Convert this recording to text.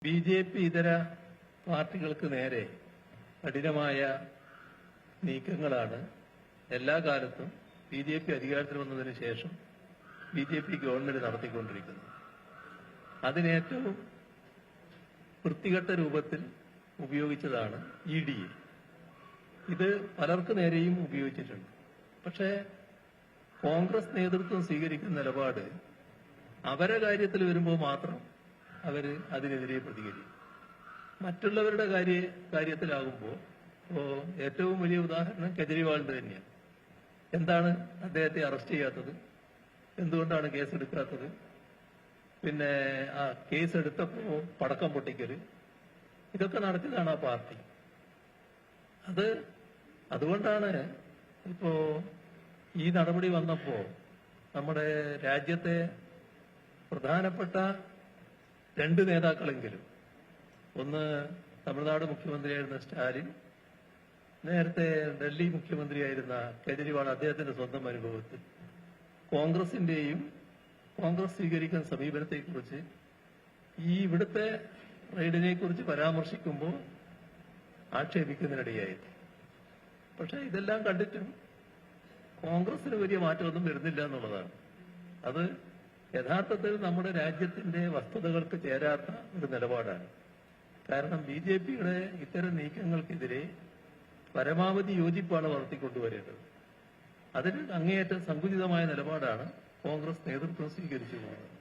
BJP. ഇതര പാർട്ടികൾക്ക് നേരെ കഠിനമായ നീക്കങ്ങളാണ് എല്ലാ കാലത്തും ബി.ജെ.പി. അധികാരത്തിൽ വന്നതിന് ശേഷം ബി.ജെ.പി. ഗവൺമെന്റ് നടത്തിക്കൊണ്ടിരിക്കുന്നത്. അതിനേറ്റവും വൃത്തികെട്ട രൂപത്തിൽ ഉപയോഗിച്ചതാണ് ഇ.ഡി. ഇത് പലർക്കു നേരെയും ഉപയോഗിച്ചിട്ടുണ്ട്. പക്ഷേ കോൺഗ്രസ് നേതൃത്വം സ്വീകരിക്കുന്ന നിലപാട് അവരെ കാര്യത്തിൽ വരുമ്പോൾ മാത്രം അവര് അതിനെതിരെ പ്രതികരിക്കും. മറ്റുള്ളവരുടെ കാര്യത്തിലാകുമ്പോൾ ഏറ്റവും വലിയ ഉദാഹരണം കെജ്രിവാളിന്റെ തന്നെയാണ്. എന്താണ് അദ്ദേഹത്തെ അറസ്റ്റ് ചെയ്യാത്തത്? എന്തുകൊണ്ടാണ് കേസെടുക്കാത്തത്? പിന്നെ ആ കേസെടുത്തപ്പോ പടക്കം പൊട്ടിക്കല്, ഇതൊക്കെ നടത്തിയതാണ് ആ പാർട്ടി. അതുകൊണ്ടാണ് ഇപ്പോ ഈ നടപടി വന്നപ്പോ നമ്മുടെ രാജ്യത്തെ പ്രധാനപ്പെട്ട രണ്ട് നേതാക്കളെങ്കിലും, ഒന്ന് തമിഴ്നാട് മുഖ്യമന്ത്രിയായിരുന്ന സ്റ്റാലിൻ, നേരത്തെ ഡൽഹി മുഖ്യമന്ത്രിയായിരുന്ന കെജ്രിവാൾ, അദ്ദേഹത്തിന്റെ സ്വന്തം അനുഭവത്തിൽ കോൺഗ്രസ് സ്വീകരിക്കുന്ന സമീപനത്തെക്കുറിച്ച് ഈ ഇവിടുത്തെ റെയ്ഡിനെ കുറിച്ച് പരാമർശിക്കുമ്പോൾ ആക്ഷേപിക്കുന്നതിനിടയായിരുന്നു. പക്ഷെ ഇതെല്ലാം കണ്ടിട്ടും കോൺഗ്രസിന് വലിയ മാറ്റമൊന്നും വരുന്നില്ല എന്നുള്ളതാണ്. അത് യഥാർത്ഥത്തിൽ നമ്മുടെ രാജ്യത്തിന്റെ വസ്തുതകൾക്ക് ചേരാത്ത ഒരു നിലപാടാണ്. കാരണം ബി.ജെ.പിയുടെ ഇത്തരം നീക്കങ്ങൾക്കെതിരെ പരമാവധി യോജിപ്പാണ് വളർത്തിക്കൊണ്ടുവരേണ്ടത്. അതിന് അങ്ങേയറ്റം സങ്കുചിതമായ നിലപാടാണ് കോൺഗ്രസ് നേതൃത്വം സ്വീകരിച്ചു പോകുന്നത്.